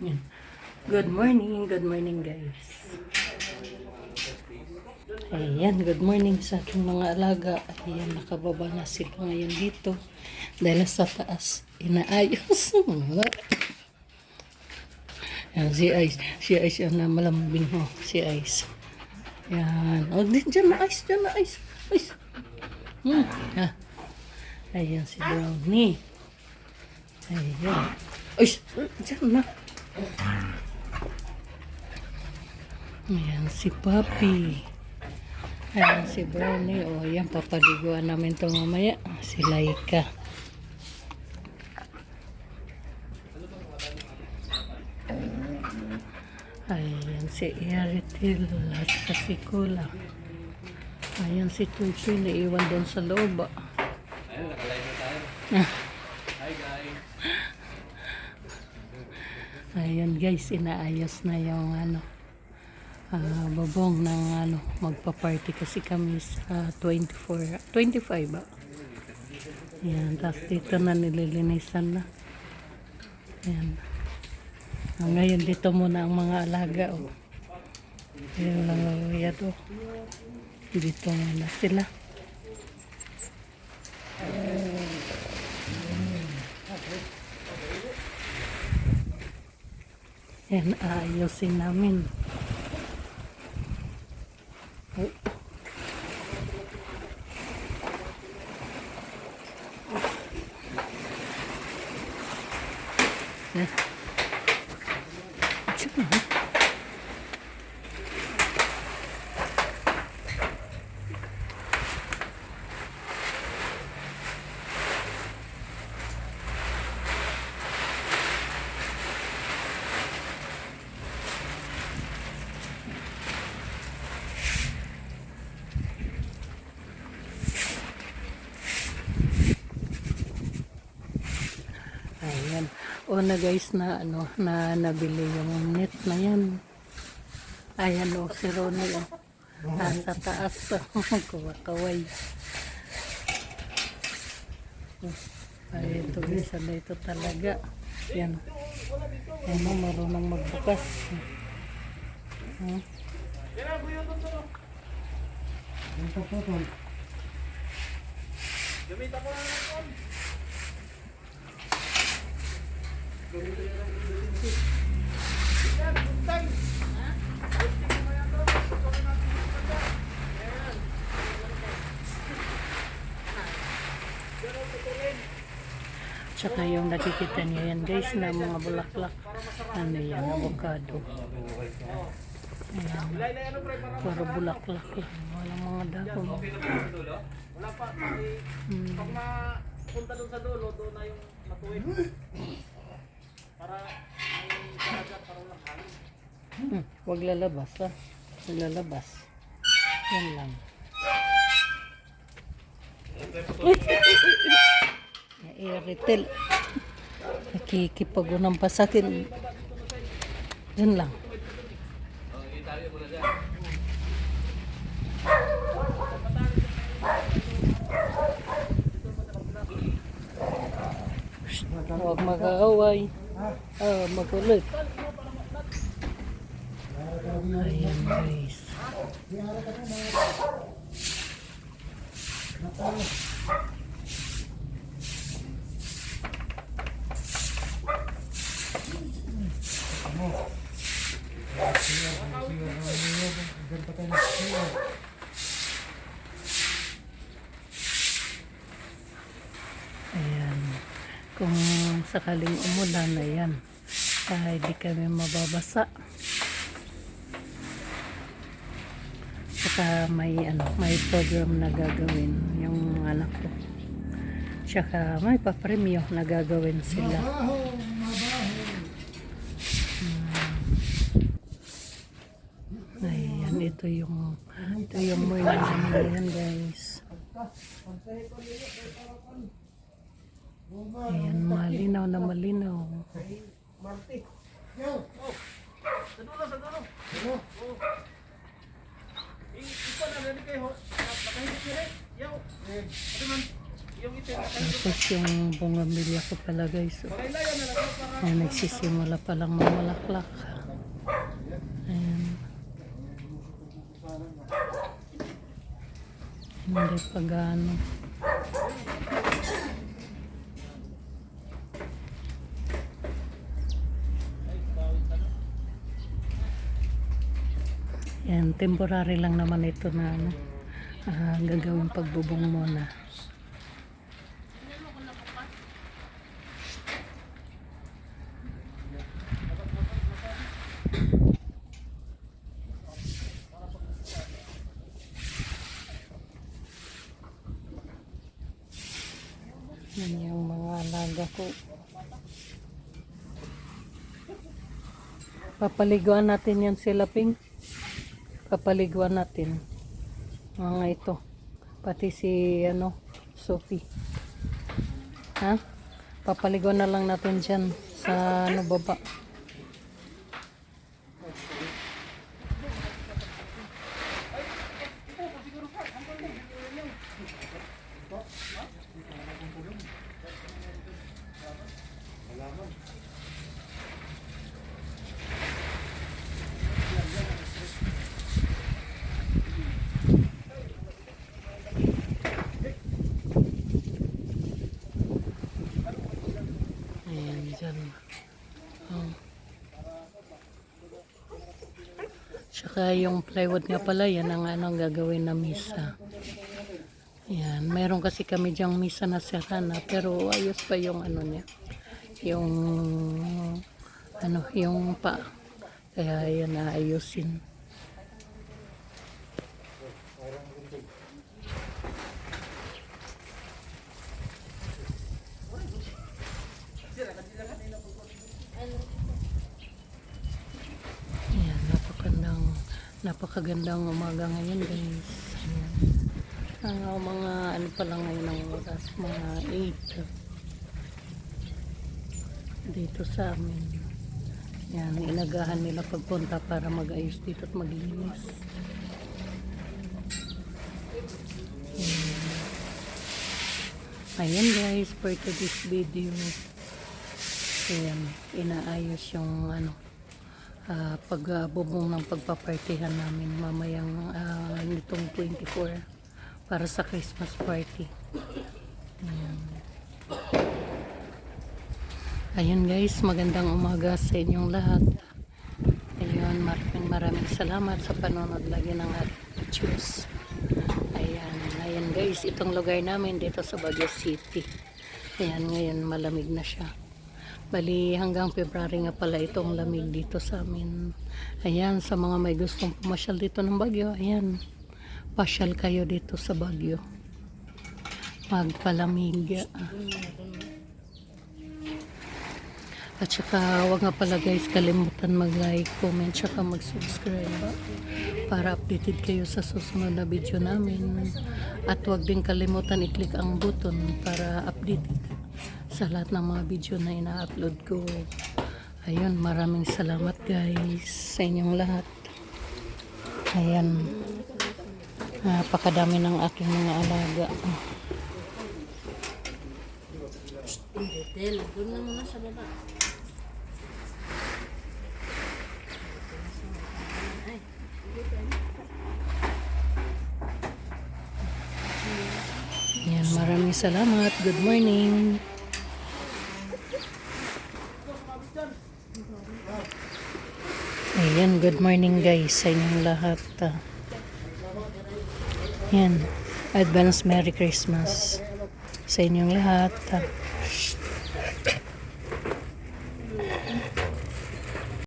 Yan. Good morning guys. Ayan, good morning sa aking mga alaga. Ayan, nakababa na sila ngayon dito. Dahil sa taas, inaayos. Ayan, si Ice yan na malambing ho, si Ice. Ayan, o, dyan na Ice, Ice. Ha. Ayan si Brownie. Ayan. Ice, dyan na. Ayan si Papi. Ayan si Brownie. O ayan, papaliguan namin ito mamaya. Si Laika. Ayan si Eritel at si Kula. Ayan si Tuchoy, naiwan doon sa loob. Ayun, nakalive na tayo. Hi guys. Ayan guys, inaayos na yung babong ng magpa-party kasi kami sa 25 ba? Ayan, tapos dito na nililinisan na. Ayan. Ngayon dito muna ang mga alaga. Oh. Ayan, oh. Dito muna sila. Ayan, ayusin namin. Oh. Yeah. Ayan. O na guys na na nabili yung net na yan. Ayan o si Ronnie o. Nasa taas o. Kumakaway. Ay ito guys, ito talaga. Yan. Ano, marunong magbukas. Gamit ako na lang. Tsaka yung nakikita niyo yan guys na mga bulaklak. Ano yan, avocado. Ayan. Puro bulaklak lang. Walang mga dahon. Wala pa. Pag mapunta doon sa dulo, doon na yung matuwid. Para may karagat, para walang hangin. Huwag lalabas ha. Huwag lalabas. Yan lang. Eritel. Nakikipagunang pa sa akin. Yan lang. Itali mo na dyan. Huwag mag-aaway. Magulit. Ayan guys. Ayan. Kung sakaling umulan na yan, hindi kami mababasa. Saka may program na gagawin yung anak ko. Tsaka may papremyo na gagawin sila. Ayan, ito yung morning namin yan guys. Ayan, malinaw na malinaw. Marti. Yo. Sa dulo. Ikaw na, ready kayo. Nakahigit nyo rin. Yo. Ito man. Yung itim na kayo. Tapos yung bungambilya ko pala guys. Pagkailayan na lang ako para Ay, nagsisimula palang mamalaklak. Ayan. Hindi pa gaano. Yan, temporary lang naman ito na ano, gagawin pagbubong muna. Yan yung mga alaga ko. Papaliguan natin yan sila, Ping. Papaliguan natin. Mga ito. Pati si, Sophie. Ha? Papaliguan na lang natin dyan sa, baba. Ayan, dyan. Oh. Tsaka yung plywood nga pala, yan ang gagawin na misa. Ayan, meron kasi kami dyang misa na serana, pero ayos pa yung niya. Yung, yung pa. Kaya yan naayusin. Ayan, napakagandang umaga ngayon guys. Ayan. Mga pa lang ngayon ang oras, mga 8 dito sa amin. Yan, inagahan nila pagpunta para mag-ayos dito at maglinis. Ayan guys, for today's video. Ayan, inaayos yung pagbubong ng pagpapartihan namin mamayang nitong 24 para sa Christmas party. Ayan. Ayun guys, magandang umaga sa inyong lahat. Ayun, maraming salamat sa panonood lagi ng ating videos. Ayan guys, itong lugar namin dito sa Baguio City. Ayan, ngayon malamig na siya. Bali, hanggang February nga pala itong lamig dito sa amin. Ayan, sa mga may gustong pumasyal dito ng Baguio, ayan, pasyal kayo dito sa Baguio. Magpalamig. At saka, wag nga pala guys, kalimutan mag-like, comment, saka mag-subscribe para updated kayo sa susunod na video namin. At wag din kalimutan i-click ang button para updated sa lahat ng mga video na ina-upload ko. Ayun, maraming salamat guys sa inyong lahat. Ayan, napakadami ng aking mga alaga. Doon na muna sa baba. Ayan, maraming salamat. Good morning. Ayan, good morning guys sa inyong lahat. Ayan, advance Merry Christmas sa inyong lahat.